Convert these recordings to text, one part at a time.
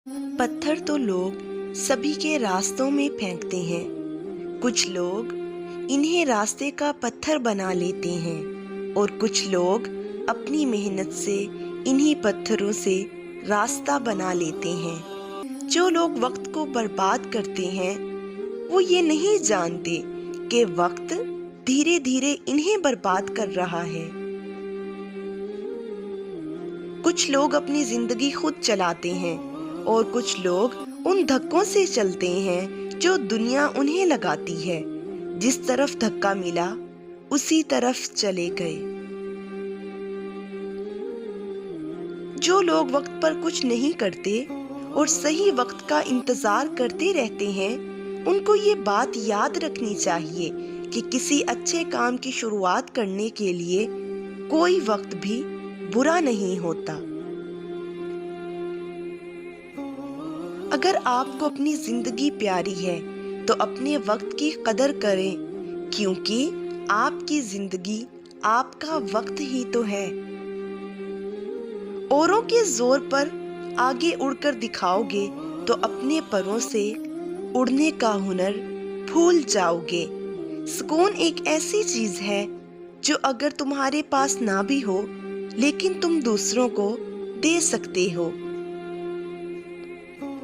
पत्थर तो लोग सभी के रास्तों में फेंकते हैं। कुछ लोग इन्हें रास्ते का पत्थर बना लेते हैं और कुछ लोग अपनी मेहनत से इन्हीं पत्थरों से रास्ता बना लेते हैं। जो लोग वक्त को बर्बाद करते हैं वो ये नहीं जानते कि वक्त धीरे धीरे इन्हें बर्बाद कर रहा है। कुछ लोग अपनी जिंदगी खुद चलाते हैं और कुछ लोग उन धक्कों से चलते हैं जो दुनिया उन्हें लगाती है। जिस तरफ धक्का मिला उसी तरफ चले गए। जो लोग वक्त पर कुछ नहीं करते और सही वक्त का इंतजार करते रहते हैं, उनको ये बात याद रखनी चाहिए कि किसी अच्छे काम की शुरुआत करने के लिए कोई वक्त भी बुरा नहीं होता। अगर आपको अपनी जिंदगी प्यारी है तो अपने वक्त की कदर करें, क्योंकि आपकी जिंदगी आपका वक्त ही तो है। औरों के जोर पर आगे उड़कर दिखाओगे तो अपने परों से उड़ने का हुनर भूल जाओगे। सुकून एक ऐसी चीज है जो अगर तुम्हारे पास ना भी हो लेकिन तुम दूसरों को दे सकते हो।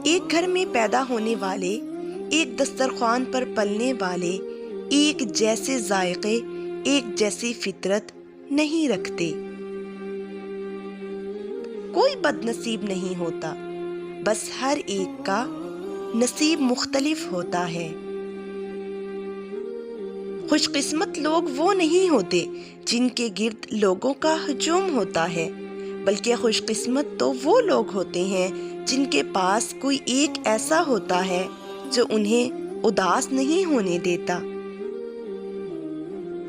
एक घर में पैदा होने वाले, एक दस्तरख्वान पर पलने वाले एक जैसे जायके, एक जैसी फितरत नहीं रखते। कोई बदनसीब नहीं होता, बस हर एक का नसीब मुख्तलिफ होता है। खुशकिस्मत लोग वो नहीं होते जिनके गिर्द लोगों का हजूम होता है, बल्कि खुशकिस्मत तो वो लोग होते हैं जिनके पास कोई एक ऐसा होता है जो उन्हें उदास नहीं होने देता।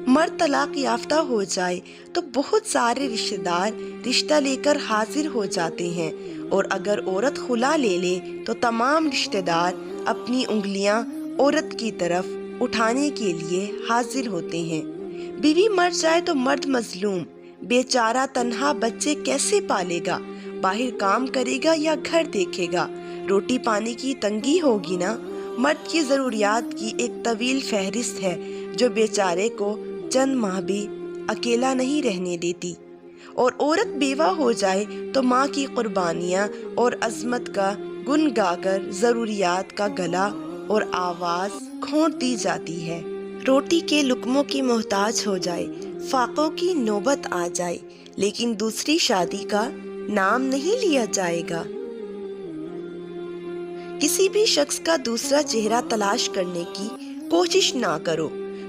मर्द तलाक याफ्ता हो जाए तो बहुत सारे रिश्तेदार रिश्ता लेकर हाजिर हो जाते हैं, और अगर औरत खुला ले ले तो तमाम रिश्तेदार अपनी उंगलियां औरत की तरफ उठाने के लिए हाजिर होते हैं। बीवी मर जाए तो मर्द मजलूम, बेचारा तन्हा बच्चे कैसे पालेगा, बाहर काम करेगा या घर देखेगा, रोटी पानी की तंगी होगी ना। मर्द की ज़रूरियात की एक तवील फहरिस्त है जो बेचारे को चंद माह भी अकेला नहीं रहने देती। और औरत बेवा हो जाए तो माँ की कुर्बानियाँ और अजमत का गुन गाकर ज़रूरियात का गला और आवाज़ खोंट दी जाती है। रोटी के लुकमों की मोहताज हो जाए, फाकों की नौबत आ जाए, लेकिन दूसरी शादी का नाम नहीं लिया जाएगा। किसी भी शख्स का दूसरा चेहरा तलाश करने की कोशिश ना करो।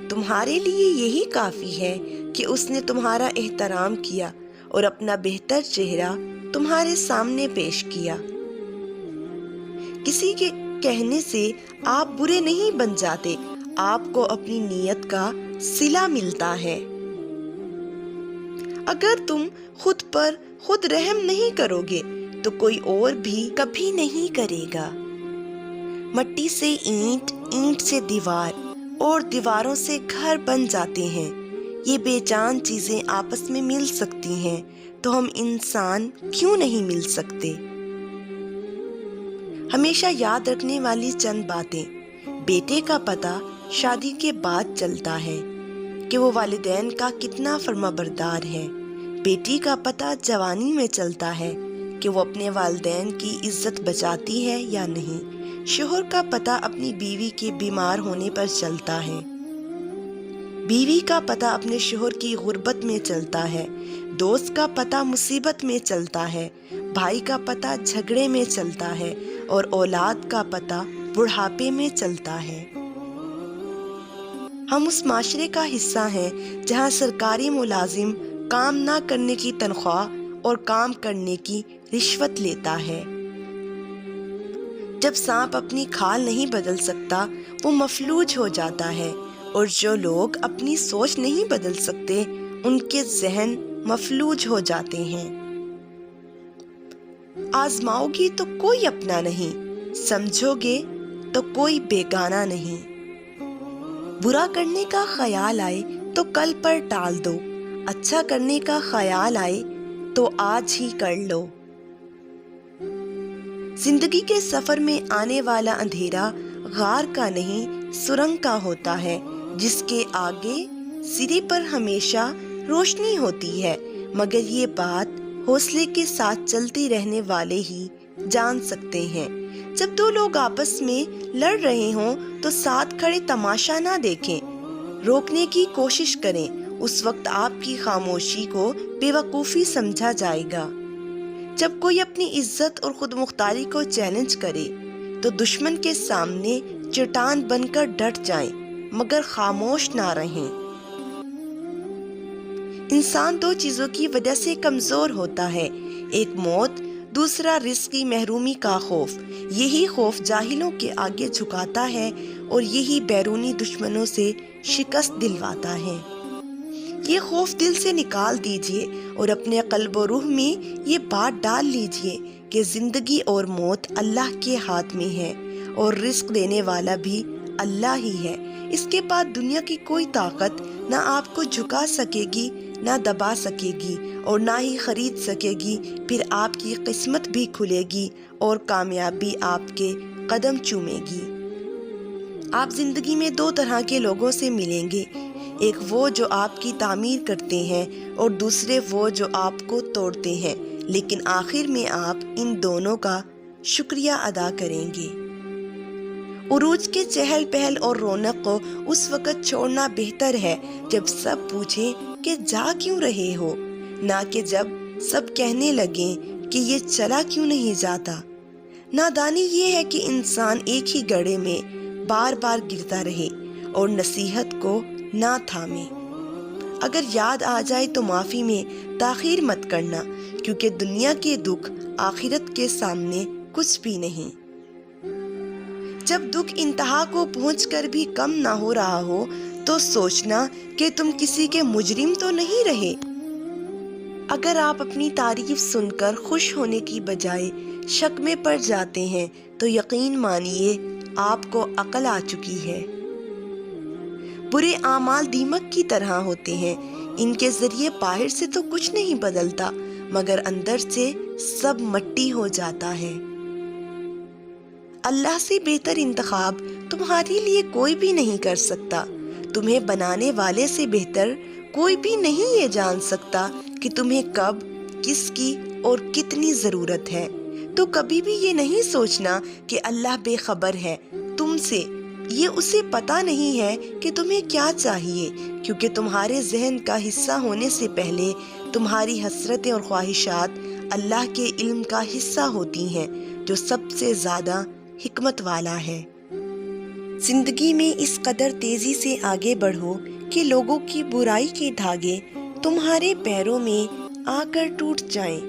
तुम्हारे लिए यही काफी है कि उसने तुम्हारा एहतराम किया और अपना बेहतर चेहरा तुम्हारे सामने पेश किया। किसी के कहने से आप बुरे नहीं बन जाते, आपको अपनी नीयत का सिला मिलता है। अगर तुम खुद पर खुद रहम नहीं करोगे तो कोई और भी कभी नहीं करेगा। मट्टी से ईंट, ईंट से दीवार और दीवारों से घर बन जाते हैं। ये बेजान चीजें आपस में मिल सकती हैं तो हम इंसान क्यों नहीं मिल सकते। हमेशा याद रखने वाली चंद बातें। बेटे का पता शादी के बाद चलता है कि वो वालिदैन का कितना फर्माबरदार है। बेटी का पता जवानी में चलता है कि वो अपने वालिदैन की इज्जत बचाती है या नहीं। शोहर का पता अपनी बीवी के बीमार होने पर चलता है। बीवी का पता अपने शोहर की गुर्बत में चलता है। दोस्त का पता मुसीबत में चलता है। भाई का पता झगड़े में चलता है और औलाद का पता बुढ़ापे में चलता है। हम उस माशरे का हिस्सा हैं जहां सरकारी मुलाजिम काम ना करने की तनख्वाह और काम करने की रिश्वत लेता है। जब सांप अपनी खाल नहीं बदल सकता वो मफलूज हो जाता है, और जो लोग अपनी सोच नहीं बदल सकते उनके जहन मफलूज हो जाते हैं। आजमाओगी तो कोई अपना नहीं, समझोगे तो कोई बेगाना नहीं। बुरा करने का ख्याल आए तो कल पर टाल दो, अच्छा करने का ख्याल आए तो आज ही कर लो। زندگی کے سفر میں آنے والا اندھیرا غار کا نہیں سرنگ کا ہوتا ہے، جس کے آگے سرے پر ہمیشہ روشنی ہوتی ہے، مگر یہ بات حوصلے کے ساتھ چلتے رہنے والے ہی جان سکتے ہیں۔ جب دو لوگ آپس میں لڑ رہے ہوں تو ساتھ کھڑے تماشا نہ دیکھیں، روکنے کی کوشش کریں، اس وقت آپ کی خاموشی کو بے وقوفی سمجھا جائے گا۔ جب کوئی اپنی عزت اور خود مختاری کو چیلنج کرے تو دشمن کے سامنے چٹان بن کر ڈٹ جائیں، مگر خاموش نہ رہیں۔ انسان دو چیزوں کی وجہ سے کمزور ہوتا ہے، ایک موت، دوسرا رزق کی محرومی کا خوف۔ یہی خوف جاہلوں کے آگے جھکاتا ہے اور یہی بیرونی دشمنوں سے شکست دلواتا ہے۔ یہ خوف دل سے نکال دیجئے اور اپنے قلب و روح میں یہ بات ڈال لیجئے کہ زندگی اور موت اللہ کے ہاتھ میں ہے اور رزق دینے والا بھی اللہ ہی ہے۔ اس کے بعد دنیا کی کوئی طاقت نہ آپ کو جھکا سکے گی، نہ دبا سکے گی اور نہ ہی خرید سکے گی۔ پھر آپ کی قسمت بھی کھلے گی اور کامیابی آپ کے قدم چومے گی۔ آپ زندگی میں دو طرح کے لوگوں سے ملیں گے، ایک وہ جو آپ کی تعمیر کرتے ہیں اور دوسرے وہ جو آپ کو توڑتے ہیں، لیکن آخر میں آپ ان دونوں کا شکریہ ادا کریں گے۔ عروج کے چہل پہل اور رونق کو اس وقت چھوڑنا بہتر ہے جب سب پوچھیں کہ جا کیوں رہے ہو، نہ کہ جب سب کہنے لگیں کہ یہ چلا کیوں نہیں جاتا۔ نادانی یہ ہے کہ انسان ایک ہی گڑھے میں بار بار گرتا رہے اور نصیحت کو نہ تھامے۔ اگر یاد آ جائے تو معافی میں تاخیر مت کرنا، کیونکہ دنیا کے دکھ آخرت کے سامنے کچھ بھی نہیں۔ جب دکھ انتہا کو پہنچ کر بھی کم نہ ہو رہا ہو تو سوچنا کہ تم کسی کے مجرم تو نہیں رہے۔ اگر آپ اپنی تعریف سن کر خوش ہونے کی بجائے شک میں پڑ جاتے ہیں تو یقین مانیے آپ کو عقل آ چکی ہے۔ برے اعمال دیمک کی طرح ہوتے ہیں، ان کے ذریعے باہر سے تو کچھ نہیں بدلتا مگر اندر سے سب مٹی ہو جاتا ہے۔ اللہ سے بہتر انتخاب تمہارے لیے کوئی بھی نہیں کر سکتا۔ تمہیں بنانے والے سے بہتر کوئی بھی نہیں یہ جان سکتا کہ تمہیں کب، کس کی اور کتنی ضرورت ہے۔ تو کبھی بھی یہ نہیں سوچنا کہ اللہ بے خبر ہے تم سے، یہ اسے پتا نہیں ہے کہ تمہیں کیا چاہیے، کیونکہ تمہارے ذہن کا حصہ ہونے سے پہلے تمہاری حسرتیں اور خواہشات اللہ کے علم کا حصہ ہوتی ہیں، جو سب سے زیادہ حکمت والا ہے۔ زندگی میں اس قدر تیزی سے آگے بڑھو کہ لوگوں کی برائی کے دھاگے تمہارے پیروں میں آ کر ٹوٹ جائیں۔